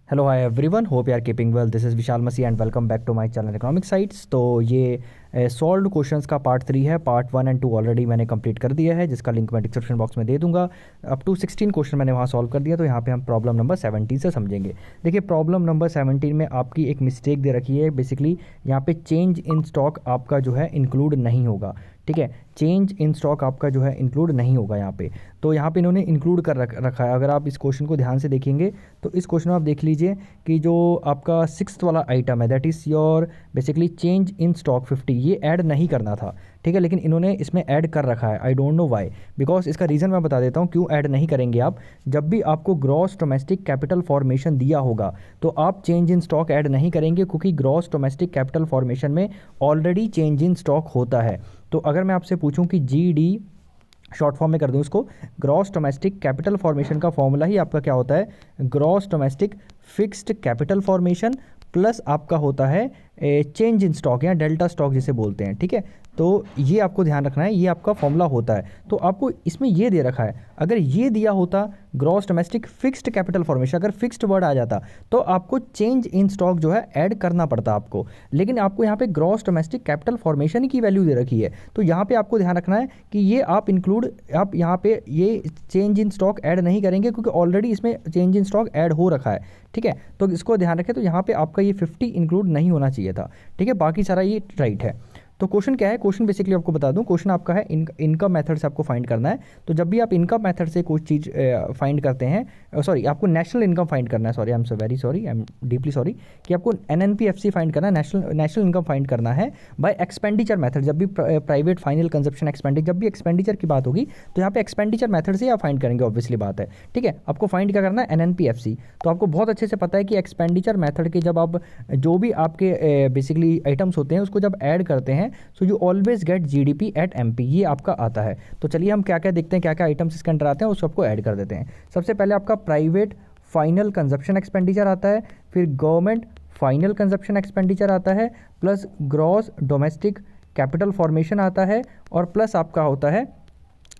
Hello hi everyone, hope you are keeping well. This is Vishal Masih and welcome back to my channel Economic Sights. तो ये solved questions का part 3 है। Part 1 and 2 already मैंने complete कर दिया है, जिसका लिंक मैं डिस्क्रिप्शन बॉक्स में दे दूंगा। अप टू 16 क्वेश्चन मैंने वहाँ सॉल्व कर दिया। तो यहाँ पे हम प्रॉब्लम नंबर 17 से समझेंगे। देखिए, प्रॉब्लम नंबर 17 में आपकी एक मिस्टेक दे रखी है। बेसिकली यहाँ पे चेंज इन स्टॉक आपका जो है इंक्लूड नहीं होगा। ठीक है, चेंज इन स्टॉक आपका जो है इंक्लूड नहीं होगा यहाँ पे। तो यहाँ पे इन्होंने इंक्लूड कर रखा है। अगर आप इस क्वेश्चन को ध्यान से देखेंगे तो इस क्वेश्चन में आप देख लीजिए कि जो आपका 6th वाला आइटम है, that is your basically change in stock 50, ये ऐड नहीं करना था। ठीक है, लेकिन इन्होंने इसमें ऐड कर रखा है। I don't know why, because इसका रीज़न मैं बता देता हूँ क्यों ऐड नहीं करेंगे आप। जब भी आपको ग्रॉस डोमेस्टिक कैपिटल फॉर्मेशन दिया होगा तो आप चेंज इन स्टॉक ऐड नहीं करेंगे, क्योंकि ग्रॉस डोमेस्टिक कैपिटल फॉर्मेशन में ऑलरेडी चेंज इन स्टॉक होता है। तो अगर मैं आपसे पूछूं कि GD शॉर्ट फॉर्म में कर दूं इसको, ग्रॉस डोमेस्टिक कैपिटल फॉर्मेशन का फॉर्मूला ही आपका क्या होता है, gross domestic fixed capital formation plus आपका होता है चेंज इन स्टॉक या डेल्टा स्टॉक जिसे बोलते हैं। ठीक है, तो ये आपको ध्यान रखना है, ये आपका फॉर्मूला होता है। तो आपको इसमें ये दे रखा है, अगर ये दिया होता gross domestic fixed capital formation, अगर फिक्स्ड वर्ड आ जाता तो आपको चेंज इन स्टॉक जो है ऐड करना पड़ता आपको। लेकिन आपको यहाँ पे ग्रॉस डोमेस्टिक कैपिटल फॉर्मेशन की वैल्यू दे रखी है, तो यहाँ पे आपको ध्यान रखना है कि ये आप इंक्लूड, आप यहाँ पे ये चेंज इन स्टॉक ऐड नहीं करेंगे, क्योंकि ऑलरेडी इसमें चेंज इन स्टॉक ऐड हो रखा है। ठीक है, तो इसको ध्यान रखें। तो यहाँ पे आपका ये 50 इंक्लूड नहीं होना चाहिए था। ठीक है, बाकी सारा ये राइट है। तो क्वेश्चन क्या है, क्वेश्चन बेसिकली आपको बता दूं, क्वेश्चन आपका है इनकम मेथड से आपको फाइंड करना है। तो जब भी आप इनकम मेथड से कोई चीज़ फाइंड करते हैं, सॉरी आपको नेशनल इनकम फाइंड करना है, sorry I am so very sorry, I am deeply sorry, कि आपको NNPFC फाइंड करना है, नेशनल इनकम फाइंड करना है बाय एक्सपेंडिचर मेथड। जब भी प्राइवेट फाइनल कंजप्शन एक्सपेंडिचर, जब भी एक्सपेंडिचर की बात होगी तो यहाँ पे एक्सपेंडिचर मेथड से आप फाइंड करेंगे, ऑब्वियसली बात है। ठीक है, आपको फाइंड क्या करना है, NNPFC। तो आपको बहुत अच्छे से पता है कि एक्सपेंडिचर मेथड के जब आप जो भी आपके बेसिकली आइटम्स होते हैं उसको जब ऐड करते हैं, so you always get GDP at MP, ये आपका आता है। तो चलिए हम क्या क्या देखते हैं, क्या क्या आइटम्स इसके अंदर आते हैं, उस सबको ऐड कर देते हैं। सबसे पहले आपका प्राइवेट फाइनल कंजप्शन एक्सपेंडिचर आता है, फिर गवर्नमेंट फाइनल कंजप्शन एक्सपेंडिचर आता है, plus gross domestic capital formation आता है, और प्लस आपका होता है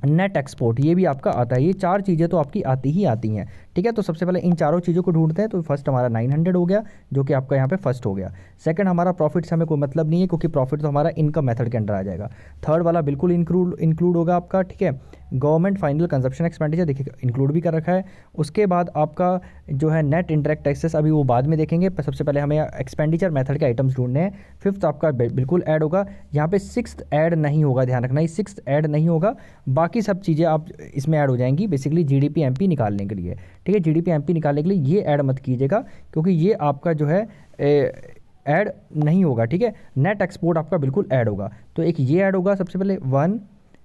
नेट एक्सपोर्ट, ये भी आपका आता है। ये 4 चीज़ें तो आपकी आती ही आती हैं। ठीक है, तो सबसे पहले इन चारों चीज़ों को ढूंढते हैं। तो फर्स्ट हमारा 900 हो गया, जो कि आपका यहाँ पे फर्स्ट हो गया। सेकंड हमारा प्रॉफिट से हमें कोई मतलब नहीं है, क्योंकि प्रॉफिट तो हमारा इनकम मेथड के अंडर आ जाएगा। थर्ड वाला बिल्कुल इंक्लूड होगा आपका। ठीक है, गवर्नमेंट फाइनल कंजप्शन एक्सपेंडिचर देखिए इंक्लूड भी कर रखा है। उसके बाद आपका जो है नेट इंटरेक्ट टैक्सेस, अभी वो बाद में देखेंगे, सबसे पहले हमें एक्सपेंडिचर मेथड के आइटम्स ढूंढने हैं। फिफ्थ आपका बिल्कुल ऐड होगा। यहाँ पे 6th ऐड नहीं होगा, ध्यान रखना, ये 6th ऐड नहीं होगा। बाकी सब चीज़ें आप इसमें ऐड हो जाएंगी बेसिकली GDP MP निकालने के लिए। ठीक है, GDP MP निकालने के लिए ये ऐड मत कीजिएगा, क्योंकि ये आपका जो है ऐड नहीं होगा। ठीक है, नेट एक्सपोर्ट आपका बिल्कुल ऐड होगा। तो एक ये ऐड होगा सबसे पहले 1,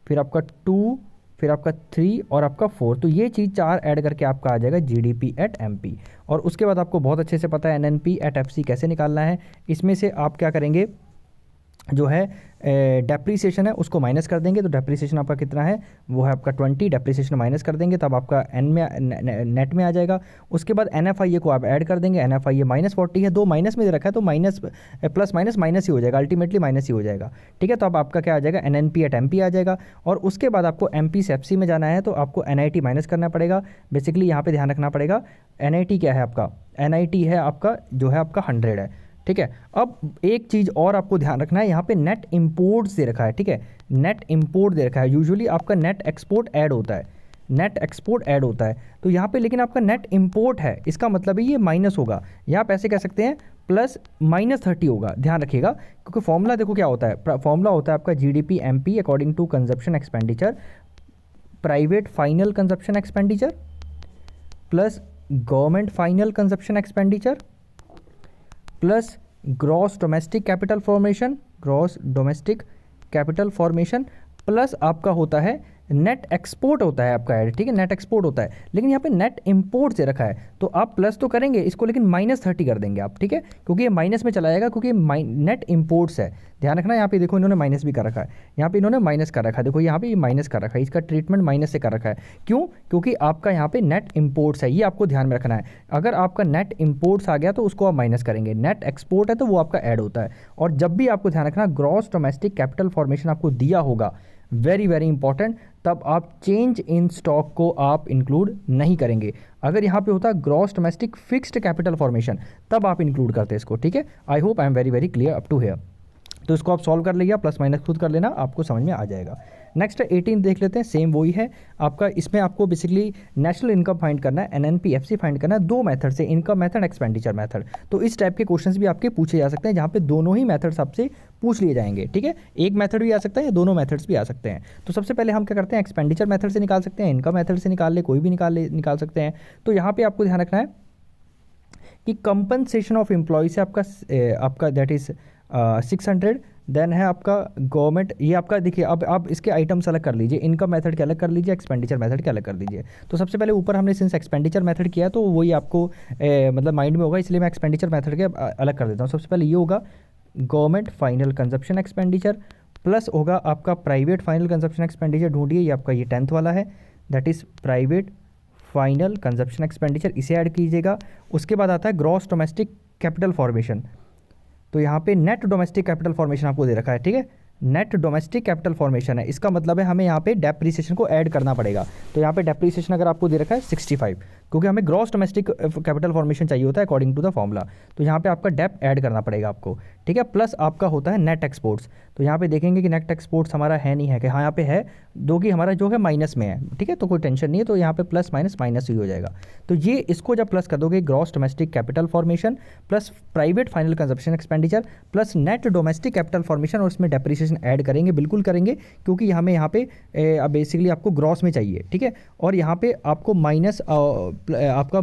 फिर आपका 2, फिर आपका 3 और आपका 4। तो ये चीज़ 4 ऐड करके आपका आ जाएगा GDP एट MP। और उसके बाद आपको बहुत अच्छे से पता है NNP एट FC कैसे निकालना है। इसमें से आप क्या करेंगे, जो है डेप्रीसिएशन है उसको माइनस कर देंगे। तो डेप्रीसिएशन आपका कितना है, वो है आपका 20, डेप्रीसिएशन माइनस कर देंगे तब आपका नेट में आ जाएगा। उसके बाद NFIA को आप ऐड कर देंगे, NFIA -40 है, 2 माइनस में दे रखा है, तो माइनस प्लस माइनस माइनस ही हो जाएगा, अल्टीमेटली माइनस ही हो जाएगा। ठीक है, तो अब आपका क्या आ जाएगा, NNP एट MP आ जाएगा। और उसके बाद आपको MP से FC में जाना है, तो आपको NIT माइनस करना पड़ेगा। बेसिकली यहाँ पर ध्यान रखना पड़ेगा, NIT क्या है आपका, NIT है आपका जो है आपका 100 है। ठीक है, अब एक चीज़ और आपको ध्यान रखना है, यहाँ पे नेट इंपोर्ट्स दे रखा है। ठीक है, नेट इंपोर्ट दे रखा है। यूजुअली आपका नेट एक्सपोर्ट ऐड होता है, नेट एक्सपोर्ट ऐड होता है। तो यहाँ पे लेकिन आपका नेट इंपोर्ट है, इसका मतलब है ये माइनस होगा, या आप ऐसे कह सकते हैं प्लस -30 होगा। ध्यान रखिएगा, क्योंकि फॉर्मूला देखो क्या होता है, फॉर्मूला होता है आपका GDP MP according to consumption expenditure, private final consumption expenditure plus government final consumption expenditure plus gross domestic capital formation, gross domestic capital formation plus आपका होता है नेट एक्सपोर्ट होता है आपका ऐड। ठीक है, नेट एक्सपोर्ट होता है, लेकिन यहाँ पे नेट इंपोर्ट से रखा है, तो आप प्लस तो करेंगे इसको, लेकिन -30 कर देंगे आप। ठीक है, क्योंकि ये माइनस में चला जाएगा, क्योंकि नेट इंपोर्ट्स है। ध्यान रखना, यहाँ पे देखो इन्होंने माइनस भी कर रखा है, यहाँ पे इन्होंने माइनस कर रखा है, देखो यहाँ पे माइनस कर रखा है, इसका ट्रीटमेंट माइनस से कर रखा है। क्यों, क्योंकि आपका यहाँ पे नेट इंपोर्ट्स है, ये आपको ध्यान में रखना है। अगर आपका नेट इंपोर्ट्स आ गया तो उसको आप माइनस करेंगे, नेट एक्सपोर्ट है तो वो आपका ऐड होता है। और जब भी आपको ध्यान रखना, ग्रॉस डोमेस्टिक कैपिटल फॉर्मेशन आपको दिया होगा, वेरी वेरी इंपॉर्टेंट, तब आप चेंज इन स्टॉक को आप इंक्लूड नहीं करेंगे। अगर यहाँ पे होता gross domestic fixed capital formation, तब आप इंक्लूड करते इसको, ठीक है। I hope I am very very clear up to here. तो इसको आप सॉल्व कर लीजिए, प्लस माइनस खुद कर लेना, आपको समझ में आ जाएगा। नेक्स्ट 18 देख लेते हैं, सेम वही है आपका। इसमें आपको बेसिकली नेशनल इनकम फाइंड करना है, एनएनपीएफसी फाइंड करना है, दो मेथड से, इनकम मेथड, एक्सपेंडिचर मेथड। तो इस टाइप के क्वेश्चंस भी आपके पूछे जा सकते हैं, जहाँ पे दोनों ही मेथड्स आपसे पूछ लिए जाएंगे, ठीक है। एक मेथड भी आ सकता है या दोनों मेथड्स भी आ सकते हैं। तो सबसे पहले हम क्या करते हैं, एक्सपेंडिचर मेथड से निकाल सकते हैं, इनकम मेथड से निकाल ले, कोई भी निकाल सकते हैं। तो यहाँ पे आपको ध्यान रखना है कि कंपनसेशन ऑफ एम्प्लॉय से आपका दैट इज 600, देन है आपका गवर्नमेंट, ये आपका देखिए, अब आप इसके आइटम्स अलग कर लीजिए, इनकम मेथड के अलग कर लीजिए, एक्सपेंडिचर मेथड के अलग कर लीजिए। तो सबसे पहले ऊपर हमने सिंस एक्सपेंडिचर मेथड किया तो वही आपको मतलब माइंड में होगा, इसलिए मैं एक्सपेंडिचर मेथड के अलग कर देता हूँ। सबसे पहले ये होगा government final consumption expenditure, plus होगा आपका प्राइवेट फाइनल कंजप्शन एक्सपेंडिचर, ढूंढिए, ये आपका ये 10th वाला है, that is private final consumption expenditure, इसे ऐड कीजिएगा। उसके बाद आता है ग्रॉस डोमेस्टिक कैपिटल फॉर्मेशन, तो यहाँ पे नेट डोमेस्टिक कैपिटल फॉर्मेशन आपको दे रखा है, ठीक है। नेट डोमेस्टिक कैपिटल फॉर्मेशन है, इसका मतलब है हमें यहाँ पे डेप्रीसिएशन को ऐड करना पड़ेगा। तो यहाँ पे डेप्रीसिएशन अगर आपको दे रखा है 65, क्योंकि हमें ग्रॉस डोमेस्टिक कैपिटल फॉर्मेशन चाहिए होता है अकॉर्डिंग टू द फॉर्मूला, तो यहाँ पे आपका डेप ऐड करना पड़ेगा आपको, ठीक है। प्लस आपका होता है नेट एक्सपोर्ट्स, तो यहाँ पे देखेंगे कि नेट एक्सपोर्ट्स हमारा है नहीं है, कि हाँ यहाँ पे है, दो कि हमारा जो है माइनस में है, ठीक है, तो कोई टेंशन नहीं है, तो यहाँ पे प्लस माइनस माइनस ही हो जाएगा। तो ये इसको जब प्लस कर दोगे, gross domestic capital formation plus private final consumption expenditure plus net domestic capital formation, और उसमें डेप्रिसिएशन ऐड करेंगे, बिल्कुल करेंगे, क्योंकि हमें यहाँ पे बेसिकली आपको ग्रॉस में चाहिए, ठीक है। और यहाँ पे आपको माइनस आपका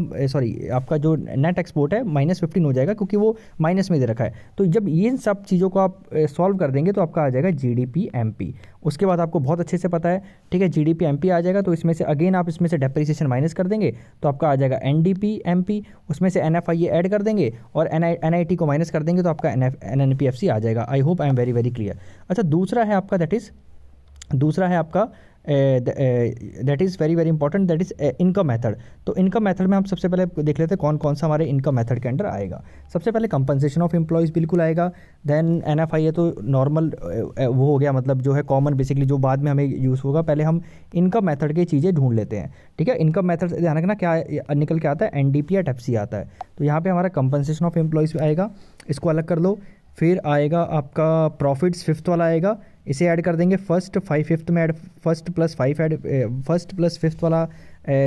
जो नेट एक्सपोर्ट है -15 हो जाएगा, क्योंकि वो माइनस में दे रखा है। तो जब इन सब चीज़ों को आप सॉल्व कर देंगे तो आपका आ जाएगा जीडीपी एमपी। उसके बाद आपको बहुत अच्छे से पता है, ठीक है, जीडीपी एमपी आ जाएगा, तो इसमें से अगेन आप इसमें से डेप्रिसिएशन माइनस कर देंगे, तो आपका आ जाएगा एनडीपी एमपी, उसमें से एनएफआईए ऐड कर देंगे और एनआईटी को माइनस कर देंगे, तो आपका एनएनपीएफसी आ जाएगा। आई hope I am very very clear. अच्छा, दूसरा है आपका that is very very important, that is income method. तो इनकम मेथड में हम सबसे पहले देख लेते हैं कौन कौन सा हमारे इनकम मेथड के अंडर आएगा। सबसे पहले कंपनसेशन ऑफ एम्प्लॉयज़ बिल्कुल आएगा, देन एनएफआईए तो नॉर्मल वो हो गया, मतलब जो है कॉमन, बेसिकली जो बाद में हमें यूज़ होगा। पहले हम इनकम मेथड की चीज़ें ढूंढ लेते हैं, ठीक है। इनकम मेथड से ध्यान रखना क्या निकल के आता है, एनडीपी या एफसी आता है। तो यहाँ पर हमारा कंपनसेशन ऑफ एम्प्लॉयज़ आएगा, इसको अलग कर लो। फिर आएगा आपका प्रॉफिट्स, 5th वाला आएगा, इसे ऐड कर देंगे। फर्स्ट 5th में ऐड, फर्स्ट प्लस 5th वाला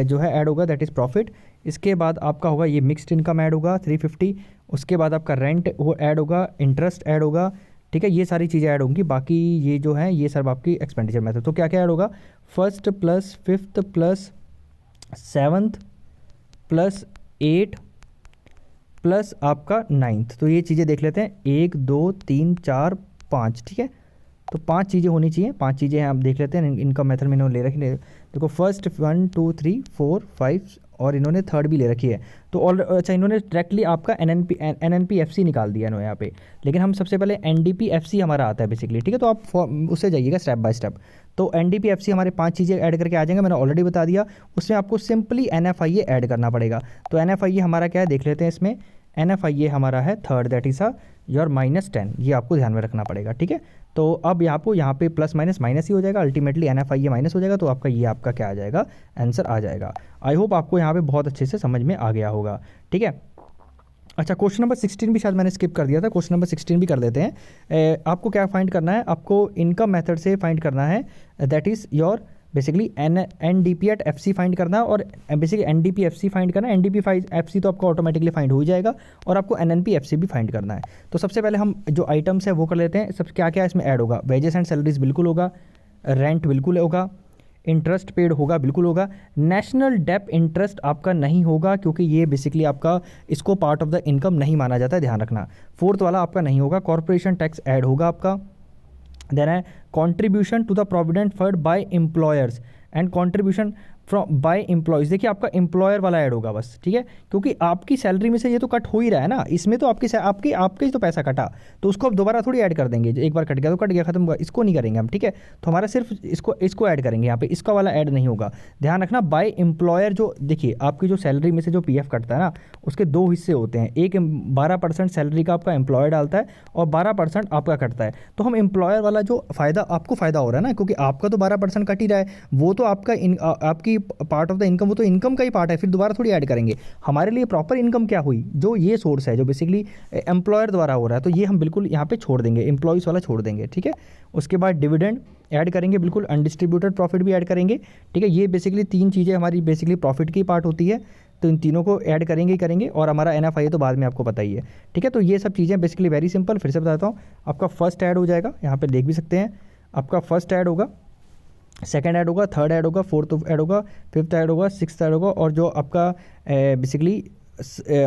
जो है ऐड होगा, दैट इज़ प्रॉफिट। इसके बाद आपका होगा ये मिक्स्ड इनकम ऐड होगा 350। उसके बाद आपका रेंट वो ऐड होगा, इंटरेस्ट ऐड होगा, ठीक है, ये सारी चीज़ें ऐड होंगी। बाकी ये जो है ये सब आपकी एक्सपेंडिचर मेथड। तो क्या क्या ऐड होगा, 1st plus 5th plus 7th plus 8 plus आपका 9th। तो ये चीज़ें देख लेते हैं, 1 2 3 4 5, ठीक है। तो 5 चीज़ें होनी चाहिए, 5 चीज़ें हैं, आप देख लेते हैं। इनकम मेथड में इन्होंने ले रखी है, देखो 1st 1 2 3 4 5 और इन्होंने 3rd भी ले रखी है। तो अच्छा, इन्होंने डायरेक्टली आपका एनएनपीएफसी निकाल दिया इन्होंने यहाँ पे, लेकिन हम सबसे पहले एनडीपीएफसी हमारा आता है बेसिकली, ठीक है। तो आप उससे जाइएगा स्टेप बाय स्टेप। तो एनडीपीएफसी हमारे 5 चीज़ें ऐड करके आ जाएंगे, मैंने ऑलरेडी बता दिया। उसमें आपको सिंपली एनएफआईए ऐड करना पड़ेगा। तो एनएफआईए हमारा क्या है देख लेते हैं, इसमें एनएफआईए हमारा है 3rd, दैट इज़ योर -10, ये आपको ध्यान में रखना पड़ेगा, ठीक है। तो अब आपको यहाँ पे प्लस माइनस माइनस ही हो जाएगा, अल्टीमेटली एनएफआईए माइनस हो जाएगा, तो आपका ये आपका क्या आ जाएगा, आंसर आ जाएगा। आई होप आपको यहाँ पे बहुत अच्छे से समझ में आ गया होगा, ठीक है। अच्छा, क्वेश्चन नंबर 16 भी शायद मैंने स्किप कर दिया था, क्वेश्चन नंबर 16 भी कर देते हैं। आपको क्या फाइंड करना है, आपको इनकम मेथड से फाइंड करना है, that is your basically NDP at FC find करना है, और बेसिकली एनडीपी एफसी फाइंड करना है। एनडीपी एफसी तो आपको ऑटोमेटिकली फाइंड हो ही जाएगा, और आपको एनएनपी एफसी भी फाइंड करना है। तो सबसे पहले हम जो आइटम्स है वो कर लेते हैं। सब क्या क्या इसमें ऐड होगा, वेजेस एंड सैलरीज बिल्कुल होगा, रेंट बिल्कुल होगा, इंटरेस्ट पेड होगा, बिल्कुल होगा। नेशनल डेप इंटरेस्ट आपका नहीं होगा, क्योंकि ये बेसिकली आपका इसको पार्ट ऑफ द इनकम नहीं माना जाता है, ध्यान रखना। 4th वाला आपका नहीं होगा। कॉर्पोरेशन टैक्स ऐड होगा आपका। देन है contribution to the provident fund by employers and contribution from by employees, देखिए आपका एम्प्लॉयर वाला ऐड होगा बस, ठीक है, क्योंकि आपकी सैलरी में से ये तो कट हो ही रहा है ना, इसमें तो आपके आपके ही तो पैसा कटा, तो उसको अब दोबारा थोड़ी ऐड कर देंगे, एक बार कट गया तो कट गया, खत्म हुआ, इसको नहीं करेंगे हम, ठीक है। तो हमारा सिर्फ इसको ऐड करेंगे यहाँ पे, इसका वाला ऐड नहीं होगा। ध्यान रखना बाय एम्प्लॉयर, जो देखिए आपकी जो सैलरी में से जो पीएफ कटता है ना, उसके दो हिस्से होते हैं, एक 12% सैलरी का आपका एम्प्लॉयर डालता है और 12% आपका कटता है। तो हम एम्प्लॉयर वाला जो फ़ायदा आपको फ़ायदा हो रहा है ना, क्योंकि आपका तो 12% कट ही रहा है, वो तो आपका आपकी पार्ट ऑफ द इनकम, वो तो इनकम का ही पार्ट है, फिर दोबारा थोड़ी ऐड करेंगे। हमारे लिए प्रॉपर इनकम क्या हुई, जो ये सोर्स है जो बेसिकली एम्प्लॉयर द्वारा हो रहा है, तो ये हम बिल्कुल यहाँ पे छोड़ देंगे, एम्प्लॉयज़ वाला छोड़ देंगे, ठीक है। उसके बाद डिविडेंड ऐड करेंगे, बिल्कुल अनडिस्ट्रीब्यूटेड प्रॉफिट भी ऐड करेंगे, ठीक है। ये बेसिकली तीन चीज़ें हमारी बेसिकली प्रॉफिट की पार्ट होती है, तो इन तीनों को ऐड करेंगे ही करेंगे, और हमारा एनएफआई तो बाद में आपको पता ही है, ठीक है। तो ये सब चीज़ें बेसिकली वेरी सिंपल, फिर से बताता हूँ। आपका फर्स्ट ऐड हो जाएगा, यहाँ पे देख भी सकते हैं, आपका फर्स्ट ऐड होगा, सेकंड ऐड होगा, थर्ड ऐड होगा, फोर्थ ऐड होगा, फिफ्थ ऐड होगा, सिक्स्थ ऐड होगा, और जो आपका बेसिकली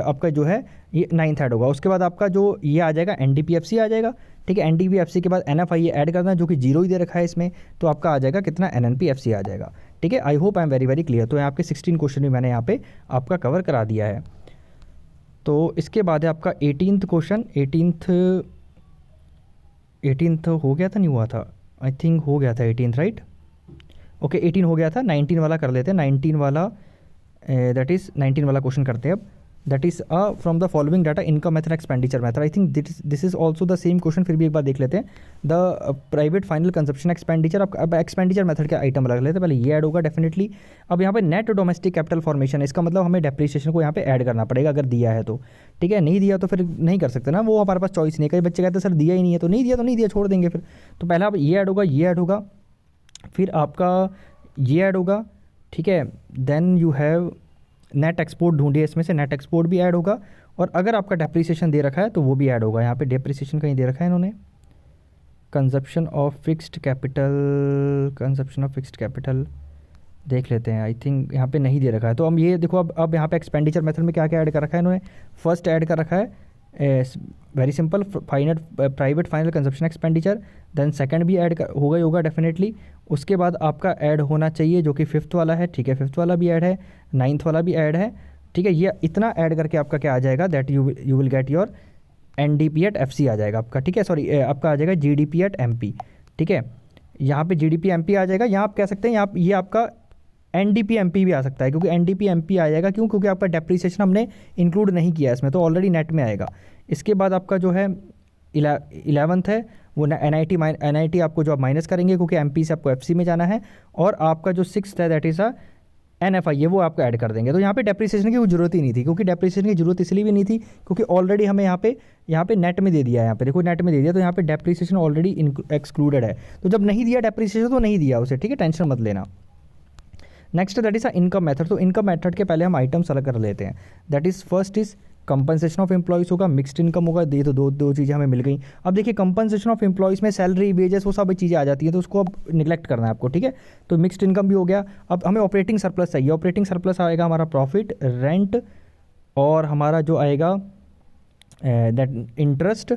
आपका जो है ये नाइन्थ ऐड होगा। उसके बाद आपका जो ये आ जाएगा एनडीपीएफसी आ जाएगा, ठीक है। एनडीपीएफसी के बाद एनएफआई ऐड करना है, जो कि जीरो ही दे रखा है इसमें, तो आपका आ जाएगा कितना, एनएनपीएफसी आ जाएगा, ठीक है। I hope I am very very clear. तो आपके 16 क्वेश्चन भी मैंने यहाँ पे आपका कवर करा दिया है। तो इसके बाद है आपका 18th क्वेश्चन। 18th हो गया था, नहीं हुआ था, आई थिंक हो गया था 18th, राइट, ओके 18 हो गया था। 19 वाला कर लेते हैं, 19 वाला दैट इज़ 19 वाला क्वेश्चन करते हैं अब। That is from the following data income method expenditure method, I think this is also the same question, फिर भी एक बार देख लेते हैं। The private final consumption expenditure, अब एक्सपेंडिचर मेथड के आइटम लग लेते हैं, पहले ये ऐड होगा डेफिनेटली। अब यहाँ पे नेट डोमेस्टिक कैपिटल फॉर्मेशन है, इसका मतलब हमें डेप्रिसिएशन को यहाँ पे ऐड करना पड़ेगा अगर दिया है तो, ठीक है। नहीं दिया तो फिर नहीं कर सकते ना, वो हमारे पास चॉइस नहीं है। कई बच्चे कहते हैं सर दिया ही नहीं है, तो नहीं दिया तो नहीं दिया, छोड़ देंगे फिर। तो पहला अब ये ऐड होगा, ये ऐड होगा, फिर आपका ये ऐड होगा, ठीक है। Then you have net export ढूंढिए, इसमें से नेट एक्सपोर्ट भी ऐड होगा, और अगर आपका डेप्रिसिएशन दे रखा है तो वो भी ऐड होगा। यहाँ पे डेप्रिसिएशन कहीं दे रखा है इन्होंने, कंजप्शन ऑफ फिक्स्ड कैपिटल देख लेते हैं, आई थिंक यहाँ पे नहीं दे रखा है। तो हम ये देखो, अब यहाँ पे एक्सपेंडिचर मेथड में क्या क्या ऐड कर रखा है इन्होंने। फर्स्ट ऐड कर रखा है very simple, private final consumption expenditure, then second भी ऐड होगा ही होगा डेफिनेटली। उसके बाद आपका ऐड होना चाहिए जो कि फिफ्थ वाला है, ठीक है, फिफ्थ वाला भी ऐड है, नाइन्थ वाला भी ऐड है, ठीक है। ये इतना ऐड करके आपका क्या आ जाएगा, that you will get your NDP at FC आ जाएगा आपका, ठीक है, सॉरी आपका आ जाएगा जीडीपी एट एमपी, ठीक है। यहाँ पे जीडीपी एमपी आ जाएगा, यहाँ आप कह सकते हैं यहाँ ये आपका एनडीपी एमपी भी आ सकता है, क्योंकि एनडीपी एमपी आ जाएगा, क्यों, क्योंकि आपका डेप्रिसिएशन हमने इंक्लूड नहीं किया इसमें, तो ऑलरेडी नेट में आएगा। इसके बाद आपका जो है 11th है वो एनआईटी आपको जो आप माइनस करेंगे, क्योंकि एमपी से आपको एफसी में जाना है, और आपका जो 6th है दैट इज़ एनएफआई है, वो आपको ऐड कर देंगे। तो यहाँ पे डेप्रिसिएशन की कोई जरूरत ही नहीं थी, क्योंकि डेप्रिसिएशन की जरूरत इसलिए भी नहीं थी क्योंकि ऑलरेडी हमें यहाँ पे नेट में दे दिया है, यहाँ पे देखो नेट में दे दिया, तो यहाँ पे डेप्रिसिएशन ऑलरेडी एक्सक्लूडेड है। तो जब नहीं दिया डेप्रिसिएशन तो नहीं दिया उसे, ठीक है, टेंशन मत लेना। Next that is income method. तो इनकम मेथड के पहले हम आइटम सेलेक्ट कर लेते हैं। That is first is compensation of employees होगा, मिक्स्ड इनकम होगा, ये तो दो चीज़ें हमें मिल गई। अब देखिए कंपनसेशन ऑफ एम्प्लॉइज़ में सैलरी, वेजेस, वो सब चीज़ें आ जाती हैं, तो उसको अब निगलेक्ट करना है आपको, ठीक है। तो मिक्स्ड इनकम भी हो गया। अब हमें ऑपरेटिंग सरप्लस चाहिए, ऑपरेटिंग सरप्लस आएगा हमारा प्रॉफिट, रेंट, और हमारा जो आएगा दैट इंटरेस्ट,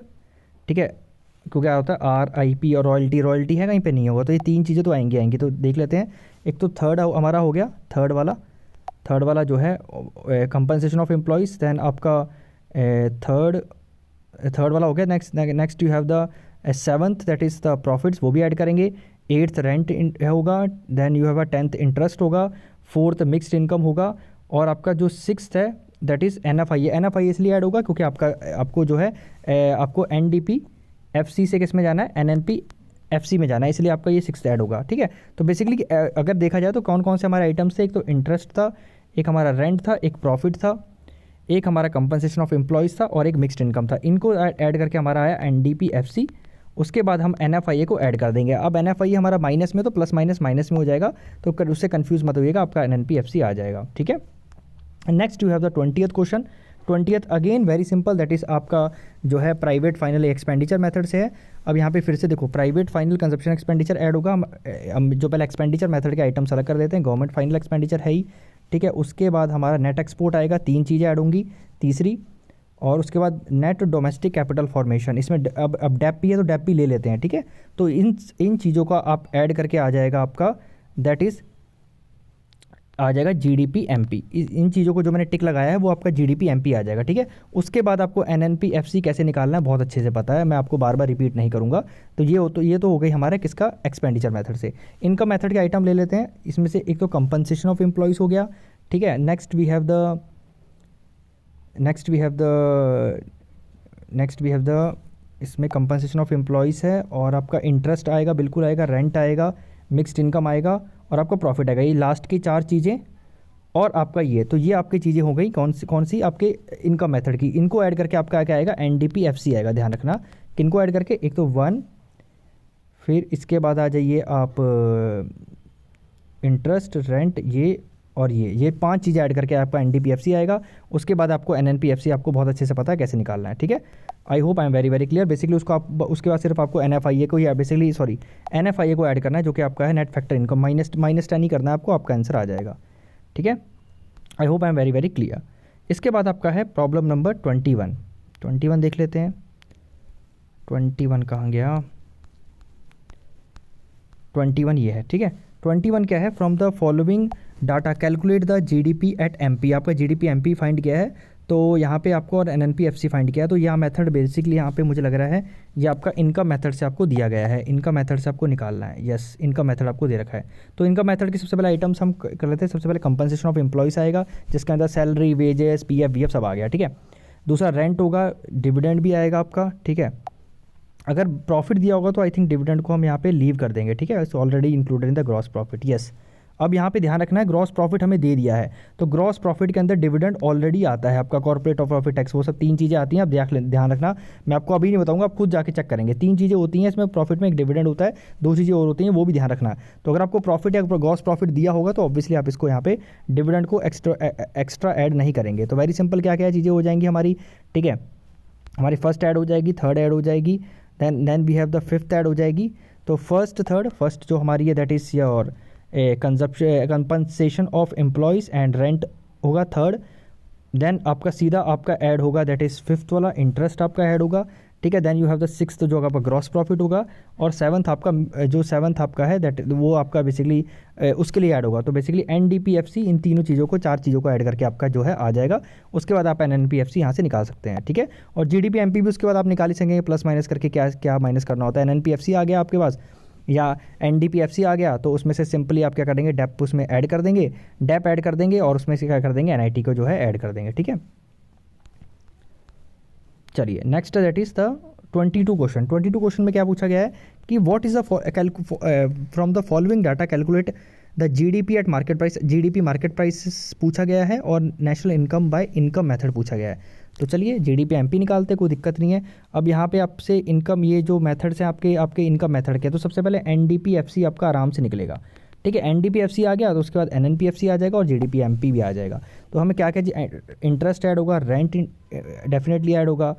ठीक है, क्योंकि क्या होता है RIP और रॉयल्टी है कहीं पे नहीं होगा, तो ये तीन चीज़ें तो आएंगी। तो देख लेते हैं, एक तो थर्ड हमारा हो गया, थर्ड वाला जो है कंपनसेशन ऑफ एम्प्लॉइज़, दैन आपका थर्ड वाला हो गया। Next you have the 7th that is the profits, वो भी ऐड करेंगे। 8th रेंट होगा, then you have 10th interest होगा, 4th मिक्स्ड इनकम होगा, और आपका जो 6th है दैट इज़ एनएफआई इसलिए ऐड होगा क्योंकि आपको जो है आपको एनडीपी एफसी से किस में जाना है, एनएनपी एफसी में जाना है, इसलिए आपका ये 6th ऐड होगा, ठीक है। तो बेसिकली अगर देखा जाए तो कौन कौन से हमारे आइटम्स थे, एक तो इंटरेस्ट था, एक हमारा रेंट था, एक प्रॉफिट था, एक हमारा कंपनसेशन ऑफ एम्प्लॉइज़ था, और एक मिक्स्ड इनकम था। इनको ऐड करके हमारा आया एनडीपी एफसी। उसके बाद हम एनएफआईए को ऐड कर देंगे। अब एनएफआईए हमारा माइनस में, तो प्लस माइनस माइनस में हो जाएगा, तो उससे कन्फ्यूज़ मत होइएगा, आपका एनएनपी एफसी आ जाएगा, ठीक है। Next you have the 20th question. 20th again very simple, that is आपका जो है प्राइवेट फाइनल एक्सपेंडिचर मेथड से है। अब यहाँ पे फिर से देखो private final consumption expenditure add होगा। हम जो पहले एक्सपेंडिचर मेथड के आइटम सेलेक्ट कर देते हैं, गवर्नमेंट फाइनल एक्सपेंडिचर है ही, ठीक है। उसके बाद हमारा नेट एक्सपोर्ट आएगा, 3 चीज़ें ऐड होंगी, तीसरी, और उसके बाद नेट डोमेस्टिक कैपिटल फॉर्मेशन। इसमें अब डेप भी है तो डेप भी ले लेते हैं, ठीक है। तो इन चीज़ों का आप ऐड करके आ जाएगा आपका दैट इज़ आ जाएगा जीडीपी एमपी। इन चीज़ों को जो मैंने टिक लगाया है वो आपका जीडीपी एमपी आ जाएगा, ठीक है। उसके बाद आपको एनएनपी एफसी कैसे निकालना है बहुत अच्छे से पता है, मैं आपको बार बार रिपीट नहीं करूँगा। तो ये तो हो गई हमारा किसका, एक्सपेंडिचर मेथड से। इनकम मेथड के आइटम ले लेते हैं, इसमें से एक तो कंपनसेशन ऑफ एम्प्लॉयज़ हो गया, ठीक है। नेक्स्ट वी हैव द इसमें कंपनसेशन ऑफ एम्प्लॉयज़ है, और आपका इंटरेस्ट आएगा, बिल्कुल आएगा, रेंट आएगा, मिक्स्ड इनकम आएगा, और आपका प्रॉफिट आएगा। ये लास्ट की 4 चीज़ें, और आपका तो ये आपकी चीज़ें हो गई कौन सी आपके इनकम मेथड की। इनको ऐड करके आपका क्या आएगा, एनडीपी एफसी आएगा। ध्यान रखना किनको ऐड करके, एक तो 1, फिर इसके बाद आ जाइए आप इंटरेस्ट, रेंट, ये और ये 5 चीज़ें ऐड करके आपका एनडीपीएफसी आएगा। उसके बाद आपको एनएनपीएफसी आपको बहुत अच्छे से पता है कैसे निकालना है, ठीक है। I hope I am very very clear. Basically उसको आप उसके बाद सिर्फ आपको एनएफआईए को या बेसिकली एनएफआईए को ऐड करना है, जो कि आपका है नेट फैक्टर इनकम, माइनस 10 ही करना है आपको, आपका आंसर आ जाएगा, ठीक है। I hope I am very very clear. इसके बाद आपका है प्रॉब्लम नंबर 21 देख लेते हैं। 21 कहाँ गया, 21 ये है, ठीक है। 21 क्या है, from the following data calculate the GDP at MP. आपका जीडीपी एमपी फाइंड किया है, तो यहाँ पे आपको और एनएनपी एफसी फाइंड किया है। तो यह मेथड बेसिकली यहाँ पे मुझे लग रहा है ये आपका इनकम मेथड से आपको दिया गया है, इनकम मेथड से आपको निकालना है। यस, इनकम मेथड आपको दे रखा है। तो इनकम मेथड के सबसे पहले आइटम्स हम कर लेते हैं। सबसे पहले कंपनसेशन ऑफ एम्प्लॉयज़ आएगा, जिसके अंदर सैलरी, वेजेस, पीएफ, वीएफ सब आ गया, ठीक है। दूसरा रेंट होगा, डिविडेंड भी आएगा आपका, ठीक है। अगर प्रॉफिट दिया होगा तो आई थिंक डिविडेंड को हम यहाँ पे लीव कर देंगे, ठीक है। It's already included in the gross profit. Yes, अब यहाँ पे ध्यान रखना है, ग्रॉस प्रॉफिट हमें दे दिया है, तो ग्रॉस प्रॉफिट के अंदर डिविडेंड ऑलरेडी आता है आपका, कॉर्पोरेट और प्रॉफिट टैक्स, वो सब 3 चीज़ें आती हैं। आप ध्यान रखना, मैं आपको अभी नहीं बताऊंगा, आप खुद जाके चेक करेंगे। 3 चीज़ें होती हैं इसमें, प्रॉफिट में एक डिविडेंड होता है, 2 चीज़ें और होती हैं, वो भी ध्यान रखना। तो अगर आपको प्रॉफिट या ग्रॉस प्रॉफिट दिया होगा तो ऑब्वियसली आप इसको यहाँ पे डिविडेंड को एक्स्ट्रा ऐड नहीं करेंगे। तो वेरी सिंपल क्या क्या चीज़ें हो जाएंगी हमारी, ठीक है। हमारी फर्स्ट ऐड हो जाएगी, थर्ड ऐड हो जाएगी, then we have the fifth add हो जाएगी। तो फर्स्ट जो हमारी है that is your compensation of employees and rent होगा थर्ड। देन आपका सीधा आपका ऐड होगा दैट इज़ फिफ्थ वाला, इंटरेस्ट आपका ऐड होगा, ठीक है। Then you have the sixth जो आपका ग्रॉस प्रॉफिट होगा, और सेवन्थ आपका है दैट वो आपका बेसिकली उसके लिए ऐड होगा। तो बेसिकली एनडीपीएफसी, इन तीनों चीज़ों को, 4 चीज़ों को ऐड करके आपका जो है आ जाएगा। उसके बाद आप एनएनपीएफसी यहाँ से निकाल सकते हैं, ठीक है। और जीडीपी एमपी भी उसके बाद आप निकाल ही सकेंगे, प्लस माइनस करके क्या क्या माइनस करना होता है। एनएनपीएफसी आ गया आपके पास या एनडीपीएफसी आ गया, तो उसमें से सिंपली आप क्या करेंगे, डेप उसमें ऐड कर देंगे, डेप ऐड कर देंगे, और उसमें से क्या कर देंगे, एनआईटी को जो है ऐड कर देंगे, ठीक है। चलिए next that is the 22 question में क्या पूछा गया है कि what is the from the following data calculate the GDP at market price. GDP market price पूछा गया है, और national income by income method पूछा गया है। तो चलिए जीडीपी एमपी निकालते, कोई दिक्कत नहीं है। अब यहाँ पे आपसे इनकम, ये जो मेथड से आपके इनकम मेथड के, तो सबसे पहले एनडीपीएफसी आपका आराम से निकलेगा, ठीक है। एनडीपीएफसी आ गया, तो उसके बाद एनएनपीएफसी आ जाएगा, और जीडीपी एमपी भी आ जाएगा। तो हमें क्या क्या, इंटरेस्ट ऐड होगा, रेंट डेफिनेटली ऐड होगा,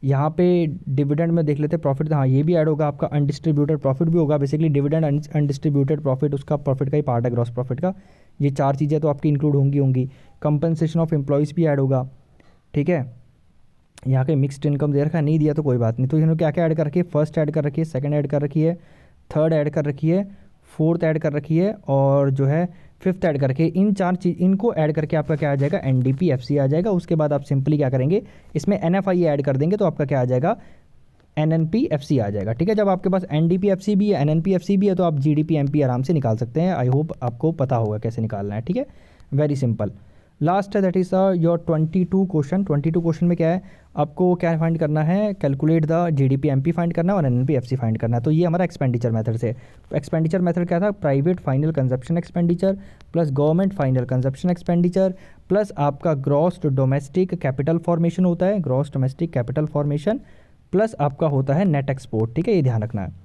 यहाँ पे डिविडेंड में देख लेते हैं, प्रॉफिट, हाँ ये भी ऐड होगा, आपका अनडिस्ट्रीब्यूटेड प्रॉफिट भी होगा। बेसिकली डिविडेंड, अनडिस्ट्रीब्यूटेड प्रॉफिट उसका प्रॉफिट का ही पार्ट है, ग्रॉस प्रॉफिट का। ये 4 चीज़ें तो आपकी इंक्लूड होंगी। कंपनसेशन ऑफ एम्प्लॉयज़ भी ऐड होगा, ठीक है। यहाँ के मिक्स्ड इनकम दे रखा है, नहीं दिया तो कोई बात नहीं। तो इन्होंने क्या क्या ऐड कर रखी है, फर्स्ट ऐड कर रखी है, सेकंड ऐड कर रखी है, थर्ड ऐड कर रखी है, फोर्थ ऐड कर रखी है, और जो है फिफ्थ ऐड करके, इन 4 चीज़ इनको ऐड करके आपका क्या आ जाएगा, एनडीपीएफसी आ जाएगा। उसके बाद आप सिंपली क्या करेंगे, इसमें एनएफआईए ऐड कर देंगे, तो आपका क्या आ जाएगा, एनएनपीएफसी आ जाएगा, ठीक है। जब आपके पास एनडीपीएफसी भी है, एनएनपीएफसी भी है, तो आप जीडीपी एमपी आराम से निकाल सकते हैं। आई होप आपको पता होगा कैसे निकालना है, ठीक है। Very simple. लास्ट है दैट इज़ योर 22 क्वेश्चन में क्या है, आपको क्या फाइंड करना है, calculate the GDP MP find करना है और एनएनपीएफसी फाइंड करना है। तो ये हमारा एक्सपेंडिचर मेथड से, एक्सपेंडिचर मेथड क्या था, private final consumption expenditure plus government final consumption expenditure plus आपका ग्रॉस डोमेस्टिक कैपिटल फॉर्मेशन होता है, gross domestic capital formation plus आपका होता है नेट एक्सपोर्ट, ठीक है। ये ध्यान रखना है।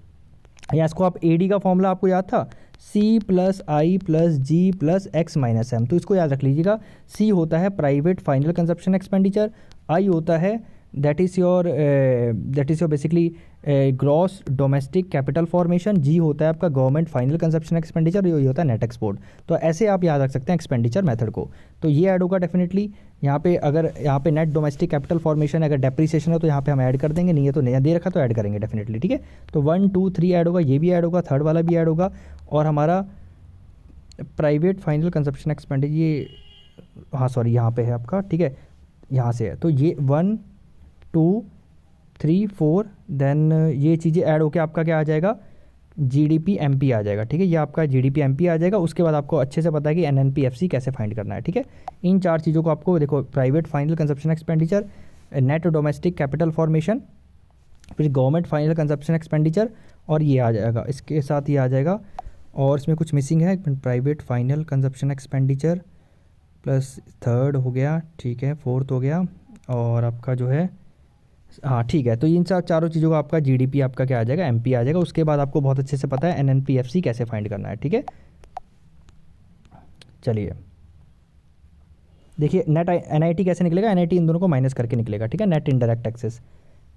या इसको आप एडी का फॉर्मूला आपको याद था, C plus I plus G plus X minus M, तो इसको याद रख लीजिएगा। सी होता है private final consumption expenditure, I होता है that is your basically gross domestic capital formation, G होता है आपका गवर्नमेंट फाइनल कंजप्शन एक्सपेंडिचर, ये होता है नेट एक्सपोर्ट। तो ऐसे आप याद रख सकते हैं एक्सपेंडिचर मेथड को। तो ये ऐड होगा डेफिनेटली यहाँ पे। अगर यहाँ पे नेट डोमेस्टिक कैपिटल फॉर्मेशन, अगर डेप्रीसिएशन है तो यहाँ पे हम ऐड कर देंगे, नहीं है तो नहीं दे रखा तो ऐड करेंगे डेफिनेटली, ठीक है। तो 1 2 3 ऐड होगा, ये भी ऐड होगा, थर्ड वाला भी ऐड होगा, और हमारा प्राइवेट फाइनल कंजप्शन एक्सपेंडिचर, ये हाँ सॉरी यहाँ पे है आपका, ठीक है, यहाँ से है। तो ये 1 2 3 4 देन ये चीज़ें ऐड होकर आपका क्या आ जाएगा, जीडीपी एमपी आ जाएगा, ठीक है, ये आपका जीडीपी एमपी आ जाएगा। उसके बाद आपको अच्छे से पता है कि एनएनपीएफसी कैसे फाइंड करना है, ठीक है। इन 4 चीज़ों को आपको देखो, private final consumption expenditure, net domestic capital formation, फिर गवर्नमेंट फाइनल कंजप्शन एक्सपेंडिचर, और ये आ जाएगा, इसके साथ ये आ जाएगा। और इसमें कुछ मिसिंग है, private final consumption expenditure plus third हो गया, ठीक है, फोर्थ हो गया, और आपका जो है हाँ ठीक है। तो इन चारों चीज़ों का आपका जीडीपी आपका क्या आ जाएगा, एमपी आ जाएगा। उसके बाद आपको बहुत अच्छे से पता है एनएनपीएफसी कैसे फाइंड करना है, ठीक है। चलिए देखिए, नेट एनआईटी कैसे निकलेगा, एनआईटी इन दोनों को माइनस करके निकलेगा, ठीक है, नेट इनडायरेक्ट टैक्सेस,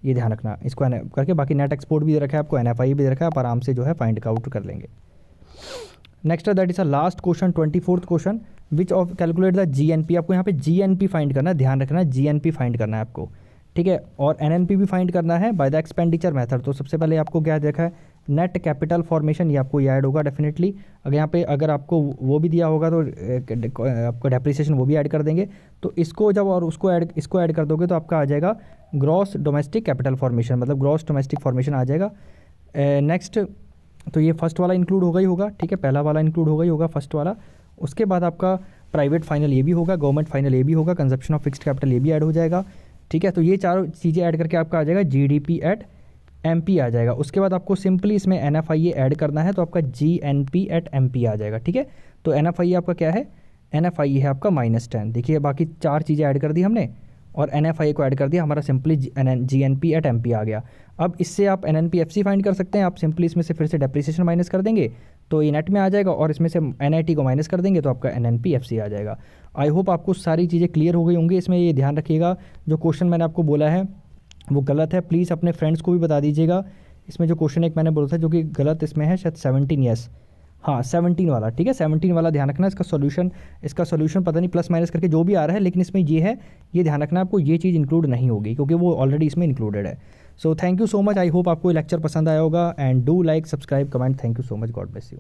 ये ध्यान रखना इसको करके। बाकी नेट एक्सपोर्ट भी दे रखा है आपको, एनएफआई भी दे रखा है, आप आराम से जो है फाइंड आउट कर लेंगे। Next that is a last question, 24th question, which of calculate the GNP. आपको यहाँ पे जीएनपी फाइंड करना है, ध्यान रखना है जीएनपी फाइंड करना है आपको, ठीक है, और एनएनपी भी फाइंड करना है बाय द एक्सपेंडिचर मेथड। तो सबसे पहले आपको क्या देखा है, नेट कैपिटल फॉर्मेशन, ये आपको ऐड होगा डेफिनेटली। अगर यहाँ पे अगर आपको वो भी दिया होगा तो आपको डेप्रिसिएशन वो भी ऐड कर देंगे। तो इसको जब और इसको ऐड कर दोगे तो आपका आ जाएगा ग्रॉस डोमेस्टिक कैपिटल फॉर्मेशन, मतलब ग्रॉस डोमेस्टिक फॉर्मेशन आ जाएगा। नेक्स्ट तो ये फर्स्ट वाला इंक्लूड होगा ही होगा, ठीक है, पहला वाला इंक्लूड होगा ही होगा फर्स्ट वाला। उसके बाद आपका प्राइवेट फाइनल ये भी होगा, गवर्नमेंट फाइनल ये भी होगा, कंजप्शन ऑफ फिक्स्ड कैपिटल ये भी ऐड हो जाएगा, ठीक है। तो ये चारों चीज़ें ऐड करके आपका आ जाएगा जीडीपी एट एमपी आ जाएगा। उसके बाद आपको सिंपली इसमें एनएफआईए ऐड करना है, तो आपका जीएनपी एट एमपी आ जाएगा, ठीक है। तो एनएफआईए आपका क्या है, एनएफआईए है आपका -10। देखिए बाकी 4 चीज़ें ऐड कर दी हमने और एनएफआईए को ऐड कर दिया, हमारा सिंपली जीएनपी एट एमपी आ गया। अब इससे आप एनएनपीएफसी फाइंड कर सकते हैं, आप सिंपली इसमें से फिर से डेप्रिसिएशन माइनस कर देंगे तो ये नेट में आ जाएगा, और इसमें से एनआईटी को माइनस कर देंगे तो आपका एनएनपीएफसी आ जाएगा। आई होप आपको सारी चीज़ें क्लियर हो गई होंगी। इसमें ये ध्यान रखिएगा, जो क्वेश्चन मैंने आपको बोला है वो गलत है, प्लीज़ अपने फ्रेंड्स को भी बता दीजिएगा। इसमें जो क्वेश्चन एक मैंने बोला था जो कि गलत इसमें है, शायद 17, यस हाँ 17 वाला, ठीक है, 17 वाला ध्यान रखना। इसका सॉल्यूशन पता नहीं प्लस माइनस करके जो भी आ रहा है, लेकिन इसमें ये है, ये ध्यान रखना आपको, ये चीज़ इंक्लूड नहीं होगी क्योंकि वो ऑलरेडी इसमें इंक्लूडेड है। So thank you so much, I hope आपको ये लेक्चर पसंद आया होगा, and do like, subscribe, comment. Thank you so much, God bless you.